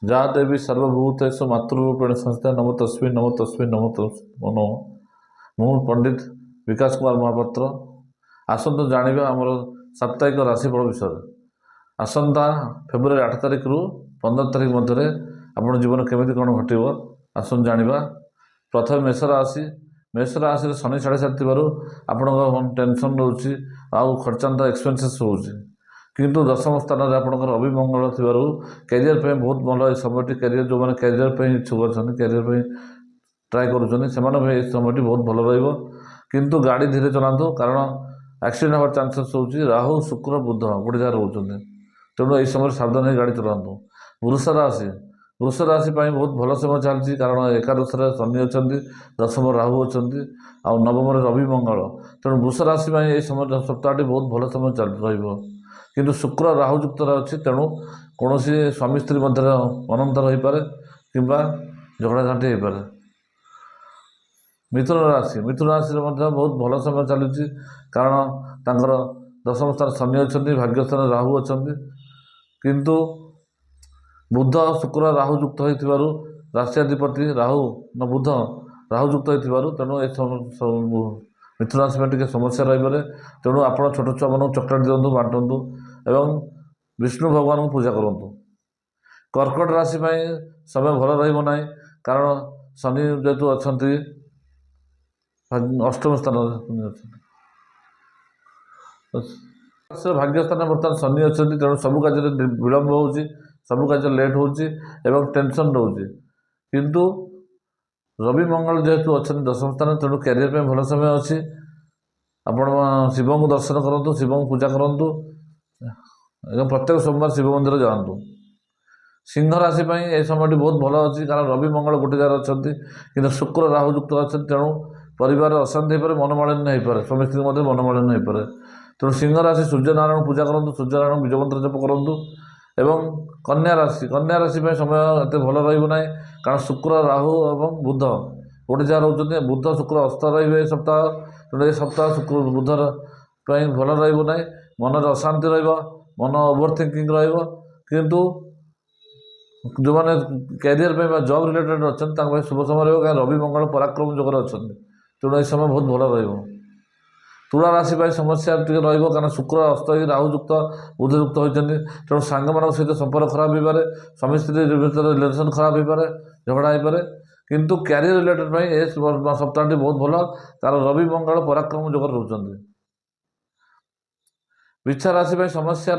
जहाँ देवी सर्वभूतेषु मातृरूपेण संस्था नमो तस्मिन् नमो तस्मिन् नमो नमो मु पंडित विकास कुमार महापात्र आसतु जानिबा आमर साप्ताहिक राशिफल विषय आसंता फेब्रुआरी 8 तारिख रु 15 तारिख मध्य आपण जीवन केमिति कौन घटव आसन जानिबा। प्रथम मेष राशि शनि 7.5 आपण टेंशन रोचे आउ खर्चांता एक्सपेंसेस रोचे किंतु दशम स्थान में आपंकर अभिमंगल थी कैरियर पे बहुत भल समय कैरियर जो मैंने कैरियर पे इच्छुक अच्छा कैरियर पे ट्राए कर समय बहुत भल रु गाड़ी धीरे चलातु कारण एक्सीडेंट हमारे चांसेस होची। राहु शुक्र बुध गोटे जगह रोचे तेणु यही समय सावधान गाड़ी चलातु। वृष राशि बहुत भल समय चलती कारण एकादश शनि अच्छा दशम राहु अच्छा आ नवम रवि मंगल तेणु वृष राशि यही समय सप्ताह बहुत भल समय चल रही किंतु शुक्र राहु युक्त अच्छी तेणु कौन स्वामी स्त्री मध्य अनंतर हो पारे कि झगड़ा झांटी हो पारे। मिथुन राशि बहुत भल समय चलुची कारण तांकर दशम स्थान शनि अच्छा भाग्य स्थान राहु अच्छा किंतु बुध शुक्र राहु युक्त हो राशियाधिपति राहु न बुध राहु युक्त हो तेणु मिथुन राशि में टी समस्या रही तेणु आप छोट छुआ मन चॉकलेट दिंतु बांटू एवं विष्णु भगवान को पूजा करूँ। कर्कट राशि समय भल रही कारण शनि जेहेतु अच्छा अष्टम स्थान भाग्य स्थान बर्तमान शनि अच्छा तेणु सब कार्य विलंब हो सब कार्य लेट हो टेंशन रोचे किंतु रवि मंगल जेहेतु अच्छा दशम स्थान तेणु कैरियर में भल समय अच्छी। आपण शिव को दर्शन करूँ शिव को पूजा करूँ एवं प्रत्येक सोमवार शिव मंदिर जातु। सिंह राशि यह समय बहुत भल अच्छी कारण रवि मंगल गोटे जगह अच्छा कि शुक्र राहु युक्त अच्छा तेणु परिवार अशांति हो मनमालिन्य हो पाए स्वामी स्त्री मध्य मनमालिन्य हो पाए तेणु सिंह राशि सूर्यनारायण पूजा करूँ सूर्यनारायण बीज मंत्र जप करूँ। एवं कन्या राशि समय एत भल रहा कारण शुक्र राहु एवं बुध गोटे जगह रोचे बुध शुक्र अस्त रे सप्ताह तेणु ये सप्ताह शुक्र बुधर भल रहा मनर अशांति मन ओवर थिंकिंग किंतु जो मैंने कैरियर में जॉब रिलेटेड अच्छा शुभ समय रहा रवि मंगल पराक्रम जगह अच्छा तेणु यह समय बहुत भल रहा। तुला राशि समस्या टी कारण शुक्र अस्त राहु युक्त बुध युक्त होती तेणु सांग मान सहित संपर्क खराब हो पाए स्वामी स्त्री भर रिलेशन खराब हो पाए झगड़ा हो पाए किंतु कैरियर रिलेटेड ये सप्ताह बहुत भल कारण रवि मंगल पराक्रम जगह रोचे। वृष राशि समस्या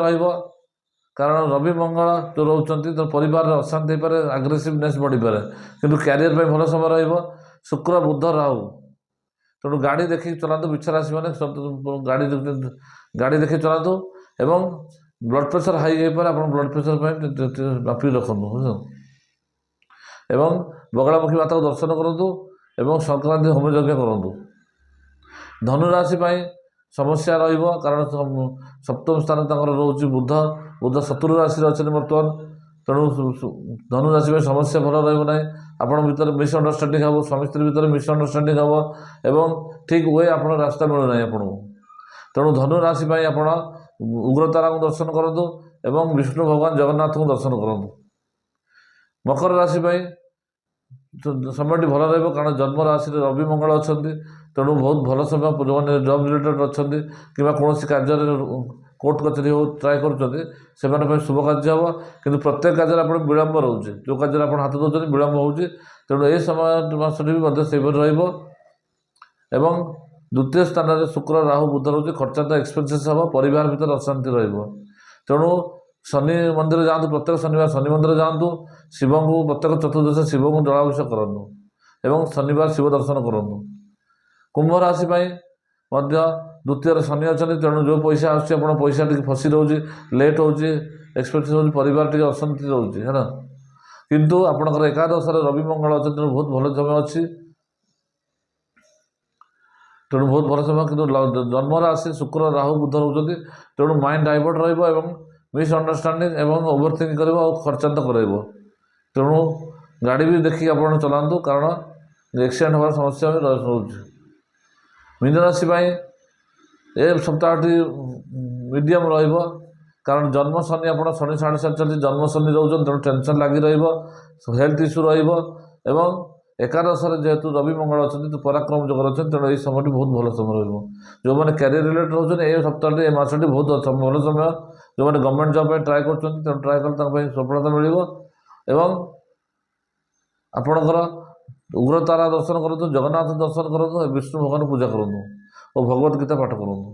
कारण रवि मंगल जो रोचे तो परिवार अशांति हो पाए आग्रेसिवनेस बढ़ी पाए किंतु कैरियर में भल समय रहा शुक्र बुध राहु तेणु गाड़ी देखिए चलातु। वृष राशि मैंने गाड़ी देखिए चलातु एवं ब्लड प्रेशर हाई हो पाए आप ब्लड प्रेशर मापी रखु एवं बगलामुखी माता को दर्शन करूँ एवं संक्रांति होम यज्ञ करूँ। धनुराशि समस्या कारण सप्तम स्थान रोचे बुध शत्रु राशि अच्छा बर्तमान तेणु धनुराशि समस्या भल रहा आपण भर मिसअंडरस्टांडिंग हम स्वामी स्त्री भर मिसअंडरस्टांडिंग हम एवं ठीक वे आप रास्ता मिलूना आपको तेणु धनुराशि आप उग्रतारा को दर्शन करूँ एवं विष्णु भगवान जगन्नाथ को दर्शन करूँ। मकर राशि समय भल रहा कारण जन्म राशि रवि मंगल अच्छा तेणु बहुत भल समय जो मैंने जॉब रिलेटेड अच्छा कि कौन कार्य कोर्ट कचेरी हो ट्राए कर शुभ कार्य हम कि प्रत्येक कार्य आप विलंब रोचे जो कार्य आप हाथ दौरान विलंब हो तेणु ये समय मसटी भी एवं द्वितीय स्थान में शुक्र राहु बुध रोचे खर्चांत एक्सपेंसेस हम परिवार भर अशांति तेणु शनि मंदिर जातु प्रत्येक शनिवार शनि मंदिर जातु शिव को प्रत्येक चतुर्दश शिव को जलाभिषेक करूँ एवं शनिवार शिव दर्शन करूँ। कुंभ राशि द्वितीय शनि अच्छा तेणु जो पैसा आस पैसा टी फसी रोचे लेट हो एक्सपेक्टेड हो परिवार टी अशांति रोचे है ना किंतु आपंकर एकादश रवि मंगल अच्छा तेणु बहुत भल समय अच्छी तेणु बहुत भल समय कि जन्म राशि शुक्र राहु बुध रोचे तेणु माइंड डाइवर्ट रहा मिसअंडरस्टांडिंग एवं ओवरथिंक कर खर्चांत कर तेणु गाड़ी भी देखिए आप चलातु कारण एक्सीडेंट हमार समस्या रोचे। मीन राशि ए सप्ताह मीडियम କାରଣ ଜନ୍ମ ଶନି ଆପଣ ଶନି 7.5 ଚାଲିଛି, ଜନ୍ମ ଶନି ରହୁଛନ୍ତି, ତେଣୁ ଟେନସନ୍ ଲାଗି ରହିବ, ହେଲ୍ଥ ଇସ୍ୟୁ ରହିବ। ଏବଂ ଏକାଦଶରେ ଯେହେତୁ ରବି ମଙ୍ଗଳ ଅଛନ୍ତି, ପରାକ୍ରମ ଯୋଗରେ ଅଛନ୍ତି, ତେଣୁ ଏହି ସମୟଟି ବହୁତ ଭଲ ସମୟ ରହିବ। ଯେଉଁମାନେ କ୍ୟାରିୟର ରିଲେଟେଡ୍ ରହୁଛନ୍ତି, ଏ ସପ୍ତାହଟି ଏ ମାସଟି ବହୁତ ଭଲ ସମୟ। ଯେଉଁମାନେ ଗଭର୍ଣ୍ଣମେଣ୍ଟ ଜବ୍ ପାଇଁ ଟ୍ରାଏ କରୁଛନ୍ତି, ତେଣୁ ଟ୍ରାଏ କଲେ ତାଙ୍କ ପାଇଁ ସଫଳତା ମିଳିବ। ଏବଂ ଆପଣଙ୍କର ଉଗ୍ରତାରା ଦର୍ଶନ କରନ୍ତୁ, ଜଗନ୍ନାଥ ଦର୍ଶନ କରନ୍ତୁ, ବିଷ୍ଣୁ ଭଗବାନ ପୂଜା କରନ୍ତୁ ଓ ଭଗବତ ଗୀତା ପାଠ କରନ୍ତୁ।